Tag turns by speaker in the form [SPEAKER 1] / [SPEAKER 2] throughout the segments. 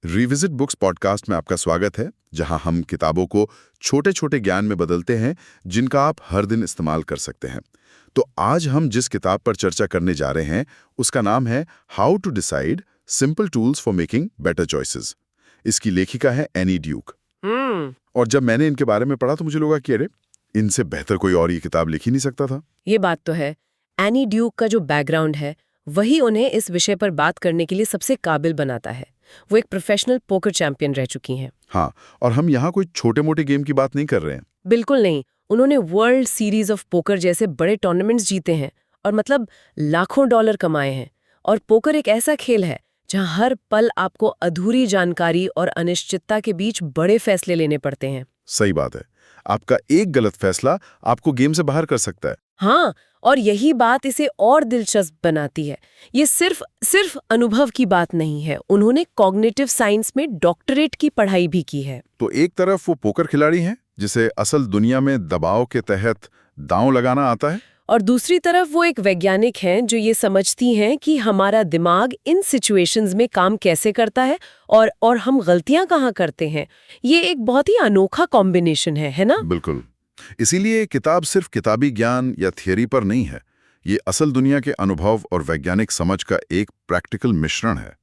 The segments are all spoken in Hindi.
[SPEAKER 1] रिविजिट बुक्स पॉडकास्ट में आपका स्वागत है, जहां हम किताबों को छोटे छोटे ज्ञान में बदलते हैं जिनका आप हर दिन इस्तेमाल कर सकते हैं। तो आज हम जिस किताब पर चर्चा करने जा रहे हैं उसका नाम है how to decide simple tools for making better choices. इसकी लेखिका है एनी ड्यूक। और जब मैंने इनके बारे में पढ़ा तो मुझे लगा कि अरे, इनसे बेहतर कोई और ये किताब लिख ही नहीं सकता था।
[SPEAKER 2] ये बात तो है। एनी ड्यूक का जो बैकग्राउंड है वही उन्हें इस विषय पर बात करने के लिए सबसे काबिल बनाता है। वो एक प्रोफेशनल पोकर चैंपियन रह चुकी हैं।
[SPEAKER 1] हाँ, और हम यहाँ कोई छोटे मोटे गेम की बात नहीं कर रहे हैं।
[SPEAKER 2] बिल्कुल नहीं। उन्होंने वर्ल्ड सीरीज ऑफ पोकर जैसे बड़े टूर्नामेंट्स जीते हैं और मतलब लाखों डॉलर कमाए हैं। और पोकर एक ऐसा खेल है जहां हर पल आपको अधूरी जानकारी और अनिश्चितता के बीच बड़े फैसले लेने पड़ते हैं।
[SPEAKER 1] सही बात है। आपका एक गलत फैसला आपको गेम से बाहर कर सकता है।
[SPEAKER 2] हाँ, और यही बात इसे और दिलचस्प बनाती है। ये सिर्फ अनुभव की बात नहीं है। उन्होंने कॉग्निटिव साइंस में डॉक्टरेट की पढ़ाई भी की है।
[SPEAKER 1] तो एक तरफ वो पोकर खिलाड़ी हैं जिसे असल दुनिया में दबाव के तहत दांव लगाना आता है,
[SPEAKER 2] और दूसरी तरफ वो एक वैज्ञानिक हैं जो ये समझती हैं कि हमारा दिमाग इन सिचुएशंस में काम कैसे करता है और हम गलतियां कहाँ करते हैं। ये एक बहुत ही अनोखा कॉम्बिनेशन है ना?
[SPEAKER 1] बिल्कुल। इसीलिए ये किताब सिर्फ किताबी ज्ञान या थियरी पर नहीं है। ये असल दुनिया के अनुभव और वैज्ञानिक समझ का एक प्रैक्टिकल मिश्रण है।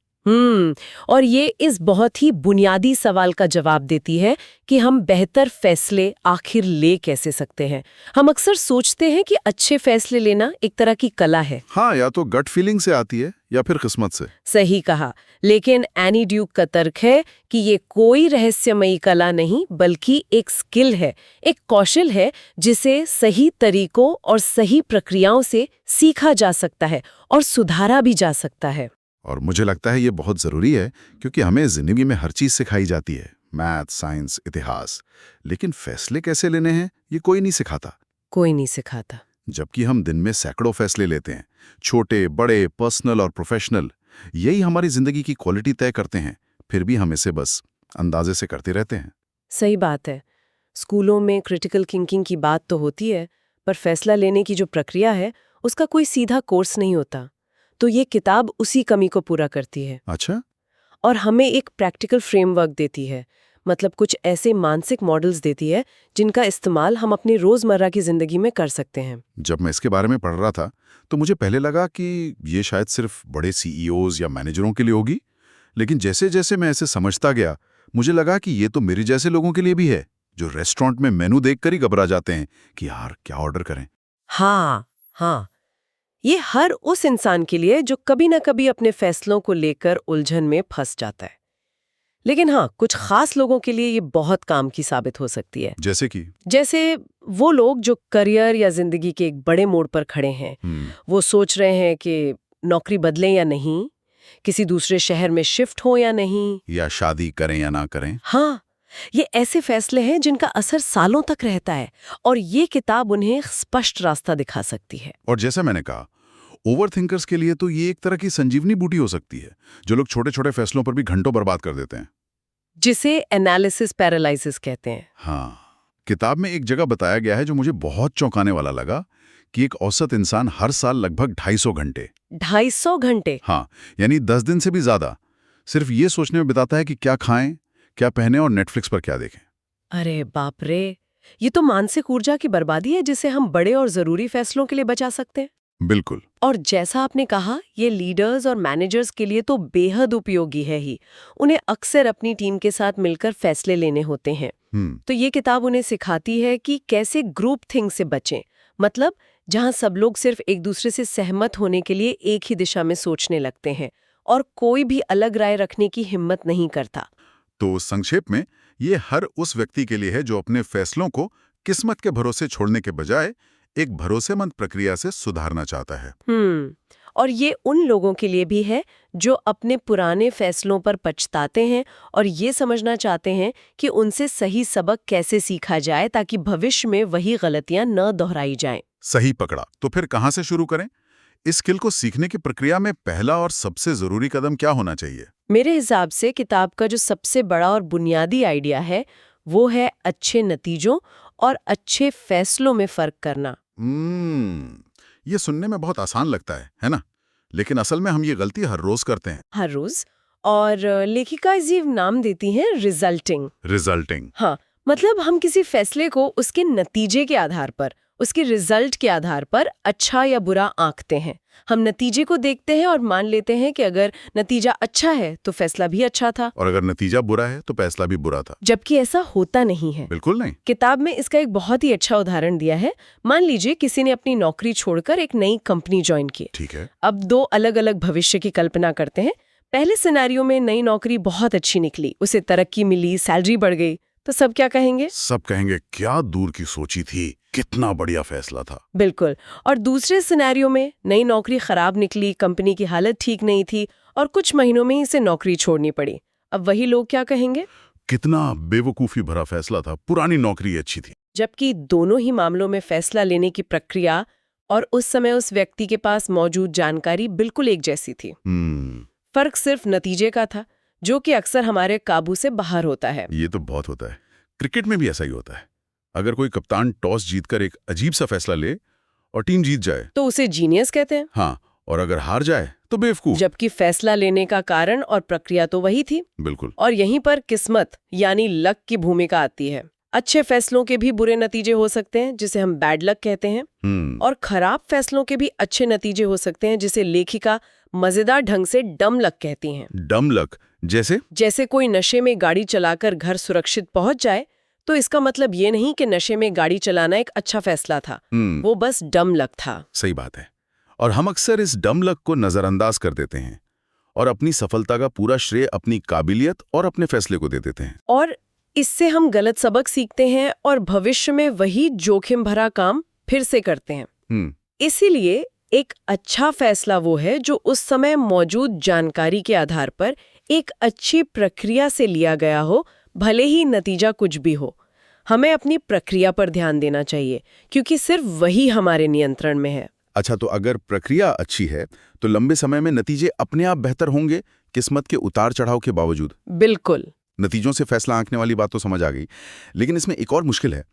[SPEAKER 2] और ये इस बहुत ही बुनियादी सवाल का जवाब देती है कि हम बेहतर फैसले आखिर ले कैसे सकते हैं। हम अक्सर सोचते हैं कि अच्छे फैसले लेना एक तरह की कला है।
[SPEAKER 1] हाँ, या तो गट फीलिंग से आती है या फिर किस्मत से।
[SPEAKER 2] सही कहा। लेकिन एनी ड्यूक का तर्क है कि ये कोई रहस्यमयी कला नहीं बल्कि एक स्किल है, एक कौशल है जिसे सही तरीकों और सही प्रक्रियाओं से सीखा जा सकता है और सुधारा भी जा सकता है।
[SPEAKER 1] और मुझे लगता है ये बहुत ज़रूरी है, क्योंकि हमें ज़िंदगी में हर चीज़ सिखाई जाती है, मैथ, साइंस, इतिहास, लेकिन फैसले कैसे लेने हैं ये कोई नहीं सिखाता।
[SPEAKER 2] कोई नहीं सिखाता।
[SPEAKER 1] जबकि हम दिन में सैकड़ों फैसले लेते हैं, छोटे, बड़े, पर्सनल और प्रोफेशनल। यही हमारी ज़िंदगी की क्वालिटी तय करते हैं, फिर भी हम इसे बस अंदाजे से करते रहते हैं।
[SPEAKER 2] सही बात है। स्कूलों में क्रिटिकल थिंकिंग की बात तो होती है, पर फैसला लेने की जो प्रक्रिया है उसका कोई सीधा कोर्स नहीं होता। तो ये किताब उसी कमी को पूरा करती है
[SPEAKER 1] अच्छा?
[SPEAKER 2] और हमें एक प्रैक्टिकल फ्रेमवर्क देती है। मतलब कुछ ऐसे मानसिक मॉडल्स देती है जिनका इस्तेमाल हम अपनी रोजमर्रा की जिंदगी में कर सकते हैं।
[SPEAKER 1] जब मैं इसके बारे में पढ़ रहा था तो मुझे पहले लगा कि ये शायद सिर्फ बड़े सीईओज या मैनेजरों के लिए होगी, लेकिन जैसे जैसे मैं इसे समझता गया मुझे लगा कि ये तो मेरे जैसे लोगों के लिए भी है, जो रेस्टोरेंट में मेनू देखकर ही घबरा जाते हैं कि यार क्या ऑर्डर करें।
[SPEAKER 2] हाँ, ये हर उस इंसान के लिए जो कभी ना कभी अपने फैसलों को लेकर उलझन में फंस जाता है। लेकिन हाँ, कुछ खास लोगों के लिए ये बहुत काम की साबित हो सकती है। जैसे वो लोग जो करियर या जिंदगी के एक बड़े मोड़ पर खड़े हैं। वो सोच रहे हैं कि नौकरी बदलें या नहीं, किसी दूसरे शहर में शिफ्ट हो या नहीं,
[SPEAKER 1] या शादी करें या ना करें।
[SPEAKER 2] हाँ, ये ऐसे फैसले हैं जिनका असर सालों तक रहता है और ये किताब उन्हें स्पष्ट रास्ता दिखा सकती है।
[SPEAKER 1] और जैसा मैंने कहा, ओवर थिंकर्स के लिए तो ये एक तरह की संजीवनी बूटी हो सकती है, जो लोग छोटे छोटे फैसलों पर भी घंटों बर्बाद कर देते हैं,
[SPEAKER 2] जिसे एनालिसिस पैरालिसिस कहते हैं।
[SPEAKER 1] हाँ, किताब में एक जगह बताया गया है जो मुझे बहुत चौंकाने वाला लगा कि एक औसत इंसान हर साल लगभग 250 घंटे
[SPEAKER 2] 250 घंटे?
[SPEAKER 1] हाँ, यानी 10 दिन से भी ज्यादा सिर्फ ये सोचने में बिताता है कि क्या खाएं, क्या पहने और नेटफ्लिक्स पर क्या देखें।
[SPEAKER 2] अरे बाप रे, ये तो मानसिक ऊर्जा की बर्बादी है जिसे हम बड़े और जरूरी फैसलों के लिए बचा सकते हैं।
[SPEAKER 1] बिल्कुल।
[SPEAKER 2] और जैसा आपने कहा, ये लीडर्स और मैनेजर्स के लिए तो बेहद उपयोगी है ही। उन्हें अक्सर अपनी टीम के साथ मिलकर फैसले लेने होते हैं। तो ये किताब उन्हें सिखाती है कि कैसे ग्रुप थिंक से बचें, मतलब जहां सब लोग सिर्फ एक दूसरे से सहमत होने के लिए एक ही दिशा में सोचने लगते हैं और कोई भी अलग राय रखने की हिम्मत नहीं करता।
[SPEAKER 1] तो संक्षेप में, ये हर उस व्यक्ति के लिए है जो अपने फैसलों को किस्मत के भरोसे छोड़ने के बजाय एक भरोसेमंद प्रक्रिया से सुधारना चाहता है।
[SPEAKER 2] और ये उन लोगों के लिए भी है जो अपने पुराने फैसलों पर पछताते हैं और ये समझना चाहते हैं कि उनसे सही सबक कैसे सीखा जाए ताकि भविष्य में वही गलतियां न दोहराई जाएं।
[SPEAKER 1] सही पकड़ा। तो फिर कहाँ से शुरू करें? इस स्किल को सीखने की प्रक्रिया में पहला और सबसे जरूरी कदम क्या होना चाहिए?
[SPEAKER 2] मेरे हिसाब से किताब का जो सबसे बड़ा और बुनियादी आइडिया है वो है अच्छे नतीजों और अच्छे फैसलों में फर्क करना।
[SPEAKER 1] ये सुनने में बहुत आसान लगता है ना? लेकिन असल में हम ये गलती हर रोज करते हैं।
[SPEAKER 2] हर रोज, और लेखिका ये नाम देती हैं रिजल्टिंग।
[SPEAKER 1] रिजल्टिंग।
[SPEAKER 2] हाँ, मतलब हम किसी फैसले को उसके नतीजे के आधार पर, उसके रिजल्ट के आधार पर अच्छा या बुरा आंकते हैं। हम नतीजे को देखते हैं और मान लेते हैं कि अगर नतीजा अच्छा है तो फैसला भी अच्छा था,
[SPEAKER 1] और अगर नतीजा बुरा है तो फैसला भी बुरा था।
[SPEAKER 2] जबकि ऐसा होता नहीं है।
[SPEAKER 1] बिल्कुल नहीं।
[SPEAKER 2] किताब में इसका एक बहुत ही अच्छा उदाहरण दिया है। मान लीजिए किसी ने अपनी नौकरी छोड़कर एक नई कंपनी ज्वाइन की।
[SPEAKER 1] ठीक है।
[SPEAKER 2] अब दो अलग अलग भविष्य की कल्पना करते हैं। पहले सिनेरियो में नई नौकरी बहुत अच्छी निकली, उसे तरक्की मिली, सैलरी बढ़ गई, तो सब क्या कहेंगे?
[SPEAKER 1] सब कहेंगे क्या दूर की सोची थी, कितना बढ़िया फैसला था।
[SPEAKER 2] बिल्कुल। और दूसरे सिनेरियो में नई नौकरी खराब निकली, कंपनी की हालत ठीक नहीं थी और कुछ महीनों में ही इसे नौकरी छोड़नी पड़ी। अब वही लोग क्या कहेंगे?
[SPEAKER 1] कितना बेवकूफी भरा फैसला था, पुरानी नौकरी अच्छी थी।
[SPEAKER 2] जबकि दोनों ही मामलों में फैसला लेने की प्रक्रिया और उस समय उस व्यक्ति के पास मौजूद जानकारी बिल्कुल एक जैसी थी। फर्क सिर्फ नतीजे का था, जो कि अक्सर हमारे काबू से बाहर होता है।
[SPEAKER 1] ये तो बहुत होता है। क्रिकेट में भी ऐसा ही होता है। अगर कोई कप्तान टॉस जीतकर एक अजीब सा फैसला ले और टीम जीत जाए
[SPEAKER 2] तो उसे जीनियस कहते हैं।
[SPEAKER 1] हाँ, और अगर हार जाए तो बेवकूफ।
[SPEAKER 2] जबकि फैसला लेने का कारण और प्रक्रिया तो वही थी।
[SPEAKER 1] बिल्कुल।
[SPEAKER 2] और यहीं पर किस्मत यानी लक की भूमिका आती है। अच्छे फैसलों के भी बुरे नतीजे हो सकते हैं, जिसे हम बैड लक कहते हैं, और खराब फैसलों के भी अच्छे नतीजे हो सकते हैं, जिसे लेखिका मजेदार ढंग से डम लक कहती हैं।
[SPEAKER 1] डम लक जैसे
[SPEAKER 2] कोई नशे में गाड़ी चलाकर घर सुरक्षित पहुंच जाए तो इसका मतलब ये नहीं कि नशे में गाड़ी चलाना एक अच्छा फैसला था, वो बस डम लक था।
[SPEAKER 1] सही बात है। और हम अक्सर इस डम लक को नजरअंदाज कर देते हैं और अपनी सफलता का पूरा श्रेय अपनी काबिलियत और अपने फैसले को दे देते हैं।
[SPEAKER 2] और इससे हम गलत सबक सीखते हैं और भविष्य में वही जोखिम भरा काम फिर से करते हैं। इसीलिए एक अच्छा फैसला वो है जो उस समय मौजूद जानकारी के आधार पर एक अच्छी प्रक्रिया से लिया गया हो, भले ही नतीजा कुछ भी हो। हमें अपनी प्रक्रिया पर ध्यान देना चाहिए, क्योंकि सिर्फ वही हमारे नियंत्रण में है।
[SPEAKER 1] अच्छा, तो अगर प्रक्रिया अच्छी है तो लंबे समय में नतीजे अपने आप बेहतर होंगे, किस्मत के उतार चढ़ाव के बावजूद।
[SPEAKER 2] बिल्कुल।
[SPEAKER 1] नतीजों से फैसला आंकने वाली बात तो समझ आ गई, लेकिन इसमें एक और मुश्किल है।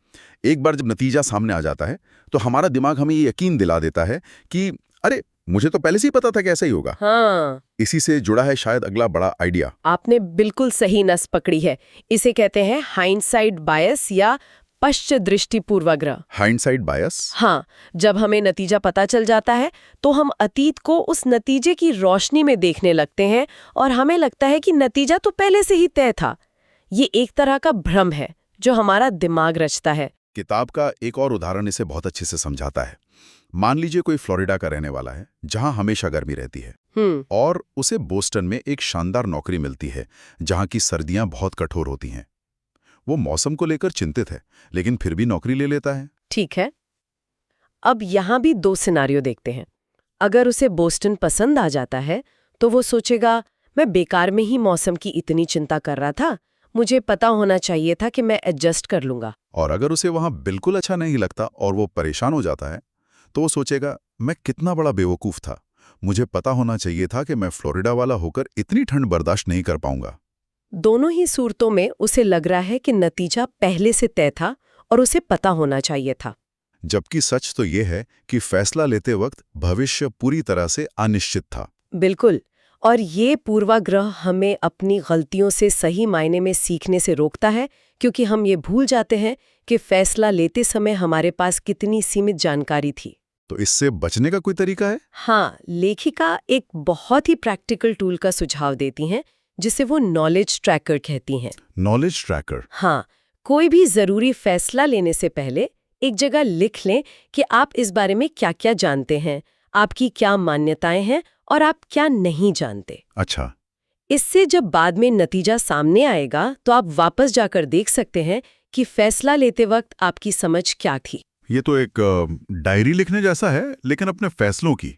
[SPEAKER 1] एक बार जब नतीजा सामने आ जाता है तो हमारा दिमाग हमें ये यकीन दिला देता है कि अरे मुझे तो पहले से ही पता था कि ऐसा ही होगा।
[SPEAKER 2] हाँ।
[SPEAKER 1] इसी से जुड़ा है शायद अगला बड़ा आइडिया।
[SPEAKER 2] आपने बिल्कुल सही नस पकड़ी है। इसे कहते हैं हाइंडसाइट बायस या पश्च दृष्टि पूर्वाग्रह।
[SPEAKER 1] हाइंडसाइट बायस?
[SPEAKER 2] हाँ, जब हमें नतीजा पता चल जाता है तो हम अतीत को उस नतीजे की रोशनी में देखने लगते हैं और हमें लगता है कि नतीजा तो पहले से ही तय था। ये एक तरह का भ्रम है जो हमारा दिमाग रचता है।
[SPEAKER 1] किताब का एक और उदाहरण इसे बहुत अच्छे से समझाता है। मान लीजिए कोई फ्लोरिडा का रहने वाला है, जहां हमेशा गर्मी रहती है, और उसे बोस्टन में एक शानदार नौकरी मिलती है जहां की सर्दियां बहुत कठोर होती हैं। वो मौसम को लेकर चिंतित है, लेकिन फिर भी नौकरी ले लेता है।
[SPEAKER 2] ठीक है। अब यहां भी दो सिनारियो देखते हैं। अगर उसे बोस्टन पसंद आ जाता है तो वो सोचेगा, मैं बेकार में ही मौसम की इतनी चिंता कर रहा था, मुझे पता होना चाहिए था कि मैं एडजस्ट कर लूंगा।
[SPEAKER 1] और अगर उसे वहां बिल्कुल अच्छा नहीं लगता और वो परेशान हो जाता है तो वो सोचेगा, मैं कितना बड़ा बेवकूफ था, मुझे पता होना चाहिए था कि मैं फ्लोरिडा वाला होकर इतनी ठंड बर्दाश्त नहीं कर पाऊंगा।
[SPEAKER 2] दोनों ही सूरतों में उसे लग रहा है कि नतीजा पहले से तय था और उसे पता होना चाहिए था।
[SPEAKER 1] जबकि सच तो ये है कि फैसला लेते वक्त भविष्य पूरी तरह से अनिश्चित था।
[SPEAKER 2] बिल्कुल। और ये पूर्वाग्रह हमें अपनी गलतियों से सही मायने में सीखने से रोकता है, क्योंकि हम ये भूल जाते हैं कि फैसला लेते समय हमारे पास कितनी सीमित जानकारी थी।
[SPEAKER 1] तो इससे बचने का कोई तरीका है?
[SPEAKER 2] हाँ, लेखिका एक बहुत ही प्रैक्टिकल टूल का सुझाव देती हैं, जिसे वो नॉलेज ट्रैकर कहती हैं।
[SPEAKER 1] Knowledge tracker?
[SPEAKER 2] हाँ, कोई भी जरूरी फैसला लेने से पहले एक जगह लिख लें कि आप इस बारे में क्या-क्या जानते हैं, आपकी क्या मान्यताएं हैं और आप क्या नहीं जानते।
[SPEAKER 1] अच्छा।
[SPEAKER 2] इससे जब बाद में नतीजा सामने आएगा तो आप वापस जाकर देख सकते हैं कि फैसला लेते वक्त आपकी समझ क्या थी।
[SPEAKER 1] ये तो एक डायरी लिखने जैसा है, लेकिन अपने फैसलों की,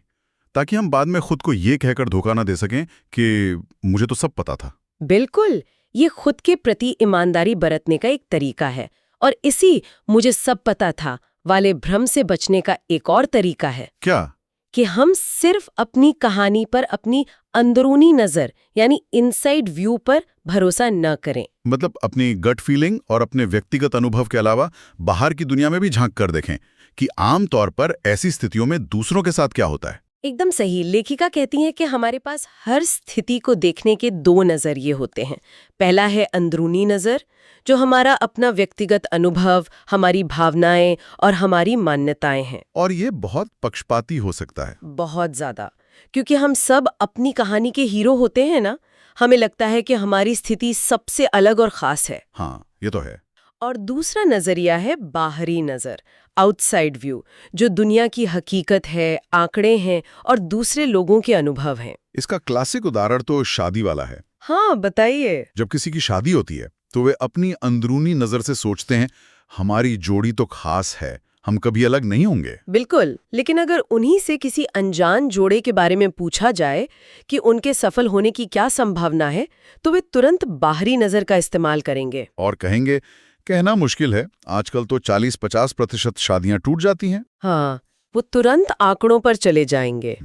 [SPEAKER 1] ताकि हम बाद में खुद को ये कहकर धोखा ना दे सकें कि मुझे तो सब पता था।
[SPEAKER 2] बिल्कुल, ये खुद के प्रति ईमानदारी बरतने का एक तरीका है। और इसी मुझे सब पता था वाले भ्रम से बचने का एक और तरीका है।
[SPEAKER 1] क्या?
[SPEAKER 2] कि हम सिर्फ अपनी कहानी पर, अपनी अंदरूनी नजर यानी इनसाइड व्यू पर भरोसा न करें।
[SPEAKER 1] मतलब अपनी गट फीलिंग और अपने व्यक्तिगत अनुभव के अलावा बाहर की दुनिया में भी झांक कर देखें कि आम तौर पर ऐसी स्थितियों में दूसरों के साथ क्या होता है।
[SPEAKER 2] एकदम सही। लेखिका कहती हैं कि हमारे पास हर स्थिति को देखने के दो नजरिए होते हैं। पहला है अंदरूनी नजर, जो हमारा अपना व्यक्तिगत अनुभव, हमारी भावनाएं और हमारी मान्यताएं हैं।
[SPEAKER 1] और ये बहुत पक्षपाती हो सकता है।
[SPEAKER 2] बहुत ज्यादा, क्योंकि हम सब अपनी कहानी के हीरो होते हैं ना। हमें लगता है कि हमारी स्थिति सबसे अलग और खास है।
[SPEAKER 1] हाँ, ये तो है।
[SPEAKER 2] और दूसरा नजरिया है बाहरी नजर, आउटसाइड व्यू, जो दुनिया की हकीकत है, आंकड़े हैं और दूसरे लोगों के अनुभव हैं।
[SPEAKER 1] इसका क्लासिक उदाहरण तो शादी वाला है।
[SPEAKER 2] हाँ, बताइए।
[SPEAKER 1] जब किसी की शादी होती है तो वे अपनी अंदरूनी नजर से सोचते हैं, हमारी जोड़ी तो खास है, हम कभी अलग नहीं होंगे।
[SPEAKER 2] बिल्कुल। लेकिन अगर उन्हीं से किसी अनजान जोड़े के बारे में पूछा जाए कि उनके सफल होने की क्या संभावना है, तो वे तुरंत बाहरी नजर का इस्तेमाल करेंगे
[SPEAKER 1] और कहेंगे, कहना मुश्किल है, आजकल तो 40-50% शादियां टूट जाती हैं।
[SPEAKER 2] हाँ, वो तुरंत आंकड़ों पर चले जाएंगे।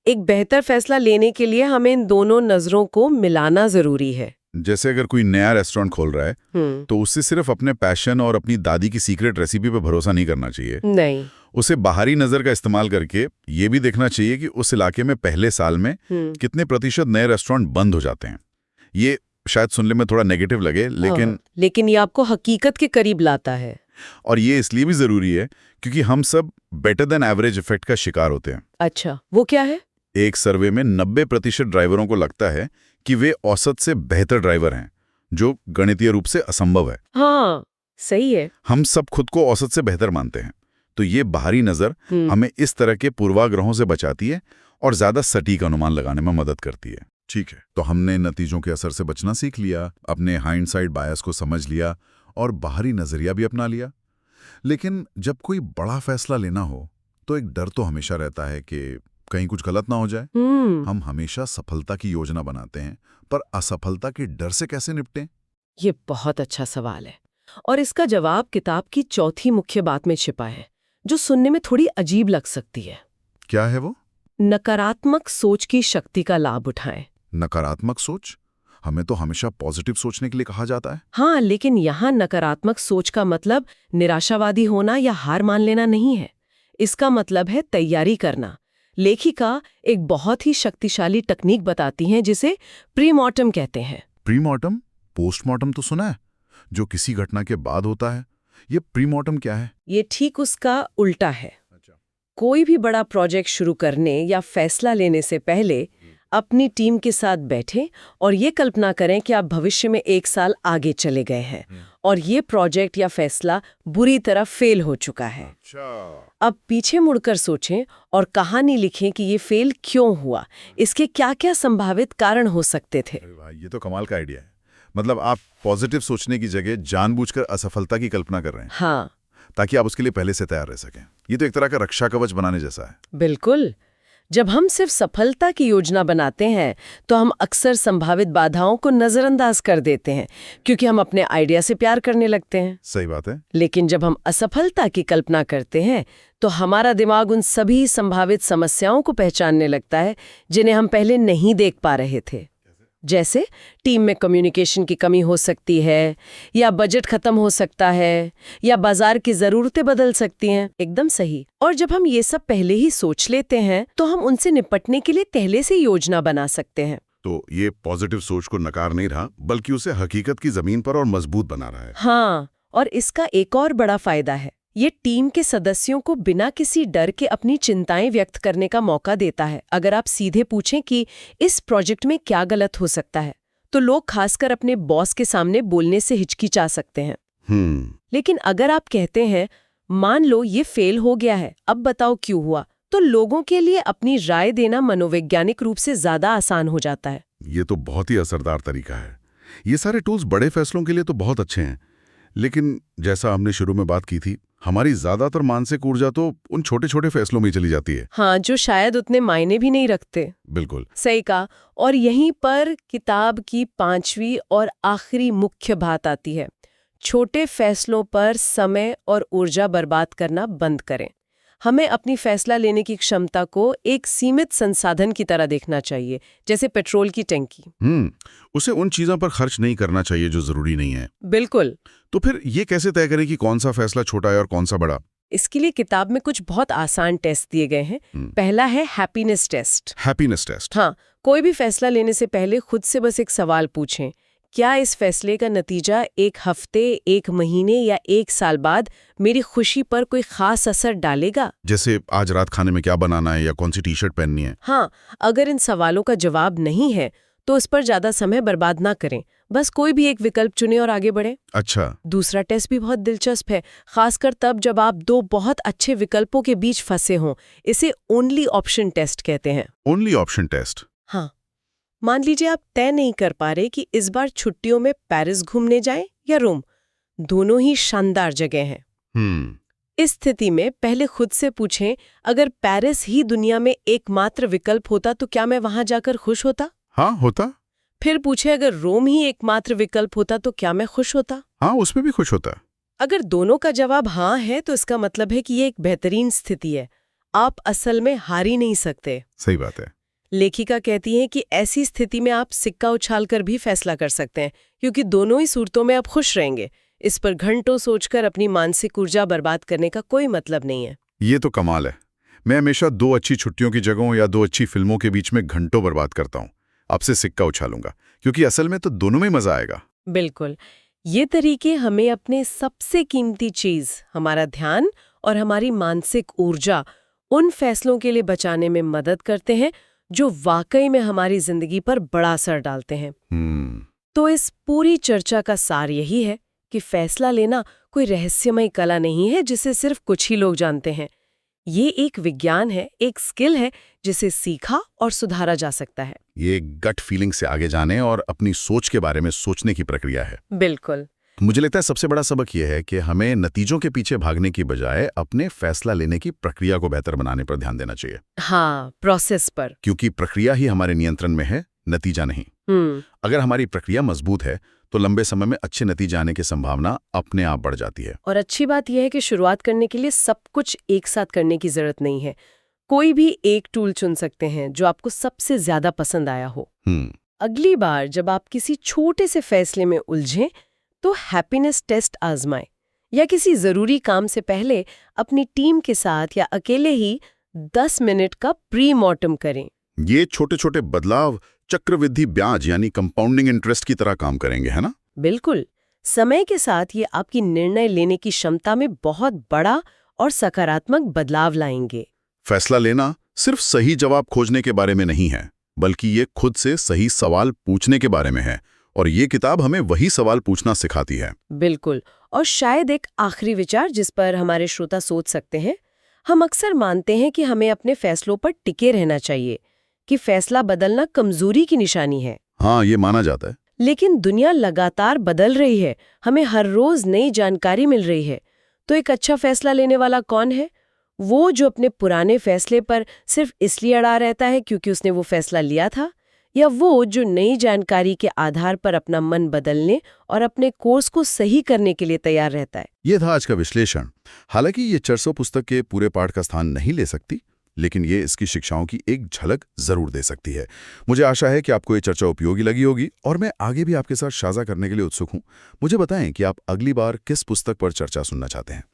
[SPEAKER 2] एक बेहतर फैसला लेने के लिए हमें इन दोनों नजरों को मिलाना जरूरी है।
[SPEAKER 1] जैसे अगर कोई नया रेस्टोरेंट खोल रहा है तो उससे सिर्फ अपने पैशन और अपनी दादी की सीक्रेट रेसिपी पे भरोसा नहीं करना चाहिए।
[SPEAKER 2] नहीं।
[SPEAKER 1] उसे बाहरी नजर का इस्तेमाल करके ये भी देखना चाहिए कि उस इलाके में पहले साल में कितने प्रतिशत नए रेस्टोरेंट बंद हो जाते हैं। ये शायद सुनने में थोड़ा नेगेटिव लगे,
[SPEAKER 2] लेकिन ये आपको हकीकत के करीब लाता है।
[SPEAKER 1] और ये इसलिए भी जरूरी है क्योंकि हम सब बेटर देन एवरेज इफेक्ट का शिकार होते हैं।
[SPEAKER 2] अच्छा, वो क्या है?
[SPEAKER 1] एक सर्वे में 90% ड्राइवरों को लगता है कि वे औसत से बेहतर ड्राइवर हैं, जो गणितीय रूप से असंभव है।
[SPEAKER 2] हाँ, सही है।
[SPEAKER 1] हम सब खुद को औसत से बेहतर मानते हैं, तो ये बाहरी नजर हमें इस तरह के पूर्वाग्रहों से बचाती है और ज्यादा सटीक अनुमान लगाने में मदद करती है। ठीक है, तो हमने नतीजों के असर से बचना सीख लिया, अपने हाइंडसाइड बायस को समझ लिया और बाहरी नजरिया भी अपना लिया। लेकिन जब कोई बड़ा फैसला लेना हो तो एक डर तो हमेशा रहता है कि कहीं कुछ गलत ना हो जाए। हम हमेशा सफलता की योजना बनाते हैं, पर असफलता के डर से कैसे निपटें?
[SPEAKER 2] ये बहुत अच्छा सवाल है और इसका जवाब किताब की चौथी मुख्य बात में छिपा है, जो सुनने में थोड़ी अजीब लग सकती है।
[SPEAKER 1] क्या है वो?
[SPEAKER 2] नकारात्मक सोच की शक्ति का लाभ उठाएं।
[SPEAKER 1] नकारात्मक सोच? हमें तो हमेशा पॉजिटिव सोचने के लिए कहा जाता है।
[SPEAKER 2] हाँ, लेकिन यहाँ नकारात्मक सोच का मतलब निराशावादी होना या हार मान लेना नहीं है। इसका मतलब है तैयारी करना। लेखिका एक बहुत ही शक्तिशाली तकनीक बताती हैं जिसे प्रीमॉर्टम कहते हैं।
[SPEAKER 1] प्रीमॉर्टम? पोस्टमॉर्टम तो सुना है, जो किसी घटना के बाद होता है। ये प्रीमॉर्टम क्या है?
[SPEAKER 2] ये ठीक उसका उल्टा है। कोई भी बड़ा प्रोजेक्ट शुरू करने या फैसला लेने से पहले अपनी टीम के साथ बैठें और ये कल्पना करें कि आप भविष्य में 1 साल आगे चले गए हैं और ये प्रोजेक्ट या फैसला बुरी तरह फेल हो चुका है। अब पीछे मुड़कर सोचें और कहानी लिखें कि ये फेल क्यों हुआ, इसके क्या-क्या संभावित कारण हो सकते थे।
[SPEAKER 1] अरे भाई, ये तो कमाल का आइडिया है। मतलब आप पॉजिटिव सोचने की जगह जानबूझकर असफलता की कल्पना कर रहे हैं।
[SPEAKER 2] हाँ,
[SPEAKER 1] ताकि आप उसके लिए पहले से तैयार रह सकें। ये तो एक तरह का रक्षा कवच बनाने जैसा है।
[SPEAKER 2] बिल्कुल। जब हम सिर्फ सफलता की योजना बनाते हैं तो हम अक्सर संभावित बाधाओं को नजरअंदाज कर देते हैं, क्योंकि हम अपने आइडिया से प्यार करने लगते हैं।
[SPEAKER 1] सही बात है।
[SPEAKER 2] लेकिन जब हम असफलता की कल्पना करते हैं तो हमारा दिमाग उन सभी संभावित समस्याओं को पहचानने लगता है जिन्हें हम पहले नहीं देख पा रहे थे। जैसे टीम में कम्युनिकेशन की कमी हो सकती है, या बजट खत्म हो सकता है, या बाजार की जरूरतें बदल सकती हैं। एकदम सही। और जब हम ये सब पहले ही सोच लेते हैं तो हम उनसे निपटने के लिए पहले से योजना बना सकते हैं।
[SPEAKER 1] तो ये पॉजिटिव सोच को नकार नहीं रहा, बल्कि उसे हकीकत की जमीन पर और मजबूत बना रहा है।
[SPEAKER 2] हाँ, और इसका एक और बड़ा फायदा है। ये टीम के सदस्यों को बिना किसी डर के अपनी चिंताएं व्यक्त करने का मौका देता है। अगर आप सीधे पूछें कि इस प्रोजेक्ट में क्या गलत हो सकता है, तो लोग खासकर अपने बॉस के सामने बोलने से हिचकिचा सकते हैं। लेकिन अगर आप कहते हैं, मान लो ये फेल हो गया है, अब बताओ क्यों हुआ, तो लोगों के लिए अपनी राय देना मनोवैज्ञानिक रूप से ज्यादा आसान हो जाता है।
[SPEAKER 1] ये तो बहुत ही असरदार तरीका है। ये सारे टूल्स बड़े फैसलों के लिए तो बहुत अच्छे हैं, लेकिन जैसा हमने शुरू में बात की थी, हमारी ज्यादातर मानसिक ऊर्जा तो उन छोटे छोटे फैसलों में चली जाती है।
[SPEAKER 2] हाँ, जो शायद उतने मायने भी नहीं रखते।
[SPEAKER 1] बिल्कुल
[SPEAKER 2] सही कहा। और यहीं पर किताब की 5वीं और आखिरी मुख्य बात आती है। छोटे फैसलों पर समय और ऊर्जा बर्बाद करना बंद करें। हमें अपनी फैसला लेने की क्षमता को एक सीमित संसाधन की तरह देखना चाहिए, जैसे पेट्रोल की टंकी।
[SPEAKER 1] उसे उन चीजों पर खर्च नहीं करना चाहिए जो जरूरी नहीं है।
[SPEAKER 2] बिल्कुल।
[SPEAKER 1] तो फिर ये कैसे तय करें कि कौन सा फैसला छोटा है और कौन सा बड़ा?
[SPEAKER 2] इसके लिए किताब में कुछ बहुत आसान टेस्ट दिए गए हैं। पहला है हैप्पीनेस टेस्ट।
[SPEAKER 1] Happiness test.
[SPEAKER 2] हाँ, कोई भी फैसला लेने से पहले खुद से बस एक सवाल पूछें, क्या इस फैसले का नतीजा 1 हफ्ते, 1 महीने या 1 साल बाद मेरी खुशी पर कोई खास असर डालेगा?
[SPEAKER 1] जैसे आज रात खाने में क्या बनाना है या कौन सी टी-शर्ट पहननी है।
[SPEAKER 2] हाँ, अगर इन सवालों का जवाब नहीं है तो उस पर ज्यादा समय बर्बाद ना करें, बस कोई भी एक विकल्प चुनें और आगे बढ़ें।
[SPEAKER 1] अच्छा।
[SPEAKER 2] दूसरा टेस्ट भी बहुत दिलचस्प है, खासकर तब जब आप 2 बहुत अच्छे विकल्पों के बीच फंसे हों। इसे ओनली ऑप्शन टेस्ट कहते हैं।
[SPEAKER 1] Only option test.
[SPEAKER 2] हाँ, मान लीजिए आप तय नहीं कर पा रहे कि इस बार छुट्टियों में पेरिस घूमने जाएं या रोम। दोनों ही शानदार जगह हैं। इस स्थिति में पहले खुद से पूछें, अगर पेरिस ही दुनिया में एकमात्र विकल्प होता तो क्या मैं वहां जाकर खुश होता?
[SPEAKER 1] हाँ, होता।
[SPEAKER 2] फिर पूछे, अगर रोम ही एकमात्र विकल्प होता तो क्या मैं खुश होता?
[SPEAKER 1] हाँ, उसमें भी खुश होता।
[SPEAKER 2] अगर दोनों का जवाब हाँ है तो इसका मतलब है कि ये एक बेहतरीन स्थिति है। आप असल में हार ही नहीं सकते।
[SPEAKER 1] सही बात है।
[SPEAKER 2] लेखिका कहती है कि ऐसी स्थिति में आप सिक्का उछालकर भी फैसला कर सकते हैं, क्योंकि दोनों ही सूरतों में आप खुश रहेंगे। इस पर घंटों सोचकर अपनी मानसिक ऊर्जा बर्बाद करने का कोई मतलब नहीं है।
[SPEAKER 1] ये तो कमाल है। मैं हमेशा 2 अच्छी छुट्टियों की जगहों या 2 अच्छी फिल्मों के बीच में घंटों बर्बाद करता हूँ। आपसे सिक्का उछालूंगा, क्योंकि असल में तो दोनों में मजा आएगा।
[SPEAKER 2] बिल्कुल। ये तरीके हमें अपने सबसे कीमती चीज, हमारा ध्यान और हमारी मानसिक ऊर्जा, उन फैसलों के लिए बचाने में मदद करते हैं जो वाकई में हमारी जिंदगी पर बड़ा असर डालते हैं। तो इस पूरी चर्चा का सार यही है कि फैसला लेना कोई रहस्यमय कला नहीं है जिसे सिर्फ कुछ ही लोग जानते हैं। ये एक विज्ञान है, एक स्किल है जिसे सीखा और सुधारा जा सकता है।
[SPEAKER 1] ये गट फीलिंग से आगे जाने और अपनी सोच के बारे में सोचने की प्रक्रिया है।
[SPEAKER 2] बिल्कुल।
[SPEAKER 1] मुझे लगता है सबसे बड़ा सबक ये है कि हमें नतीजों के पीछे भागने की बजाय अपने फैसला लेने की प्रक्रिया को बेहतर बनाने पर ध्यान देना चाहिए।
[SPEAKER 2] हाँ, प्रोसेस पर।
[SPEAKER 1] क्योंकि प्रक्रिया ही हमारे नियंत्रण में है, नतीजा नहीं। अगर हमारी प्रक्रिया मजबूत है तो लंबे समय में अच्छे नतीजे आने की संभावना अपने आप बढ़ जाती है।
[SPEAKER 2] और अच्छी बात यह है कि शुरुआत करने के लिए सब कुछ एक साथ करने की जरूरत नहीं है। कोई भी एक टूल चुन सकते हैं जो आपको सबसे ज्यादा पसंद आया हो। अगली बार जब आप किसी छोटे से फैसले में उलझें तो हैप्पीनेस टेस्ट आजमाएं, या किसी जरूरी काम से पहले अपनी टीम के साथ या अकेले ही 10 मिनट का प्री मॉर्टम करें।
[SPEAKER 1] ये छोटे छोटे बदलाव चक्रवृद्धि ब्याज यानी कंपाउंडिंग इंटरेस्ट की तरह काम करेंगे, है ना?
[SPEAKER 2] बिल्कुल। समय के साथ ये आपकी निर्णय लेने की क्षमता में बहुत बड़ा और सकारात्मक बदलाव लाएंगे।
[SPEAKER 1] फैसला लेना सिर्फ सही जवाब खोजने के बारे में नहीं है, बल्कि ये खुद से सही सवाल पूछने के बारे में है, और ये किताब हमें वही सवाल पूछना सिखाती है।
[SPEAKER 2] बिल्कुल। और शायद एक आखिरी विचार जिस पर हमारे श्रोता सोच सकते हैं, हम अक्सर मानते हैं कि हमें अपने फैसलों पर टिके रहना चाहिए, कि फैसला बदलना कमजोरी की निशानी है।
[SPEAKER 1] हाँ, ये माना जाता है।
[SPEAKER 2] लेकिन दुनिया लगातार बदल रही है, हमें हर रोज नई जानकारी मिल रही है। तो एक अच्छा फैसला लेने वाला कौन है? वो जो अपने पुराने फैसले पर सिर्फ इसलिए अड़ा रहता है क्योंकि उसने वो फैसला लिया था, या वो जो नई जानकारी के आधार पर अपना मन बदलने और अपने कोर्स को सही करने के लिए तैयार रहता है?
[SPEAKER 1] ये था आज का विश्लेषण। हालांकि ये 400 पुस्तक के पूरे पाठ का स्थान नहीं ले सकती, लेकिन ये इसकी शिक्षाओं की एक झलक जरूर दे सकती है। मुझे आशा है कि आपको ये चर्चा उपयोगी लगी होगी, और मैं आगे भी आपके साथ साझा करने के लिए उत्सुक हूं। मुझे बताएं कि आप अगली बार किस पुस्तक पर चर्चा सुनना चाहते हैं।